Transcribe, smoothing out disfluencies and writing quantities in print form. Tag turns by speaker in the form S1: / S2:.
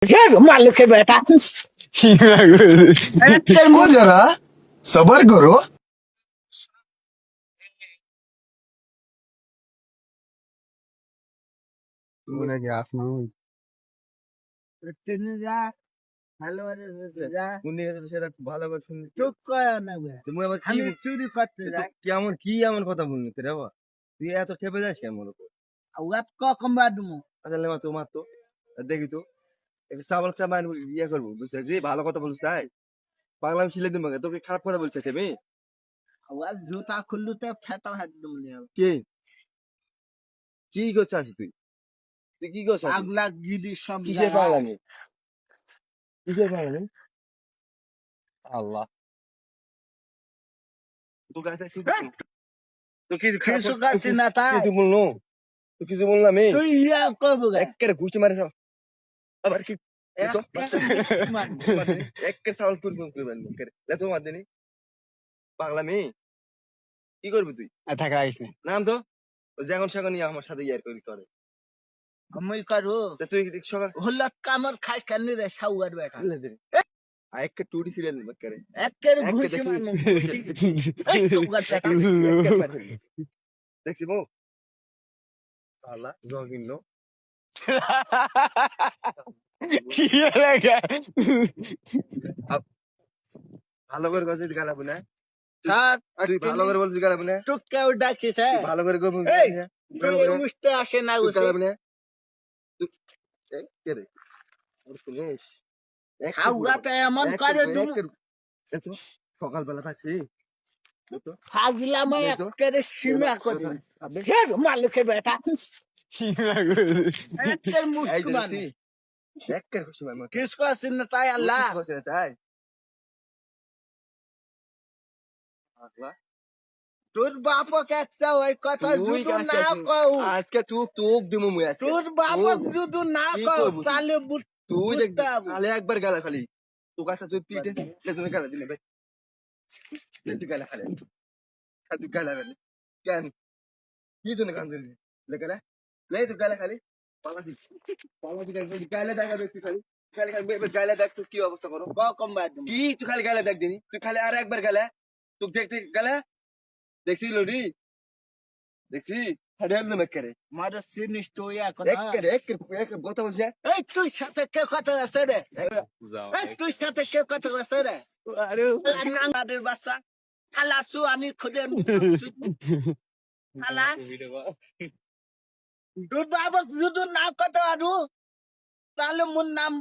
S1: मालिक है बेटा
S2: को जरा सबर करो।
S3: মনে গ্যাস না
S1: ট্রেনে যা ভালো যা
S3: উনি সেটা ভালো করে শুনি
S1: চুপ কর না বে।
S3: তুমি আবার কি
S1: আমি চুরি করতে
S3: তুই তো
S1: যাই
S3: কেমন কি এমন কথা বললি তুই রে বাবা তুই এত খেপে যাস কেমন
S1: ওয়াত কম বাদমু
S3: আচ্ছা লেমা তো মার তো দেখি তো একটু চাবল চাবান ইয়ে করবো বুঝছে যে ভালো কথা বলছিস তাই পাগলাম ছিলে দিন তোকে খারাপ কথা বলছে খেবে
S1: ওয়াত জুতা খুললু তে ফেটা হাত দম নিয়ে
S3: কে কি করছিস আসি তুই তুই কি করছিস
S1: আগলা গিদি সব
S3: কিসের পাগলামি কিসের পাগলামি আল্লাহ তোর কাছে তো কি
S1: কিছু কাছে না তাই
S3: তুই বললো তুই কিছু বললাম
S1: তুই ইয়া করবো গে
S3: একের ঘুষি মারে সব আবার কি
S1: মান
S3: একের চাউল করবি করবেন এত মারদিনি পাগলা মেয়ে কি করবি তুই
S2: থাকা আইস না
S3: নাম তো যেমন সেখন আমার সাথে ইয়ার করি করে
S1: আমি করু
S3: তা তুই সকাল
S1: হল্লাত কামর খাই কেন রে সাউয়ার বেটা
S3: একে টুটি সিরিয়াল করে
S1: একের
S3: একে
S1: ঘুষি
S3: দেখি।
S1: মারমু এই সাউয়ার বেটা
S3: দেখছি বউ আল্লাহ জগিন নো
S2: কি লাগে
S3: ভালো করে কথা গালাবো না
S1: স্যার
S3: তুই ভালো করে বলছিস গালাবো না
S1: টুক কেউ ডাকছিস হ্যাঁ
S3: তুই ভালো করে করবি
S1: এই, উঠতে আসে না
S3: তুই
S1: উঠে
S3: গালাবো না তুই কে রে ওর শুনিস
S1: খাওয়াতে এমন করে তুমি
S3: সকালবেলা পাচ্ছি
S1: ফাগলাম
S3: এই তো।
S1: একের সীমা করে ফের মালিকের বেটা একের
S3: এই
S1: মুখ
S3: যে
S1: মানে
S3: দেখছি, একের খুশি মার
S1: কিসকো আসেন না তাই আল্লাহ
S3: তাই
S1: তোর বাপকে একটা ওই কথা
S3: তুই
S1: যদি না
S3: আজকে-
S1: কও
S3: আজকে তুই তোক দিমু মুই আজকে
S1: তোর বাপক যদি না
S3: কি
S1: কও
S3: করবো তুই?
S1: তাহলে
S3: তুই দেখ
S1: বুঝতে হবে।
S3: খালি একবার গালা খালি তোর কাছে তুই পিটে তুমি গালা দিলে ভাই তুই গালা খালি তুই গালা খালি কেন কি জন্য কান দিলি লেখালে লে তুই গালা খালি পালাসি গালা দেখা দেখছি খালি খালি খালি গালা দেখ তুই কি অবস্থা করো
S1: কম বাদ
S3: কি তুই খালি গালা দেখ দিনি তুই খালি আর একবার গালা তুই দেখতে গালা দেখছি লোডি দেখছি হাড়িয়াল না মেকারে
S1: মার সিনিস তো এখন
S3: এক কথা বলছে
S1: এই তুই সাথে কে কথা আছে রে এই তুই সাথে কে কথা আছে রে
S3: আরে
S1: নাঙ্গাদের বাচ্চা খালাসু আমি খুদে খালা তোর বাবক যদি না কথা আরু তাহলে মোর নাম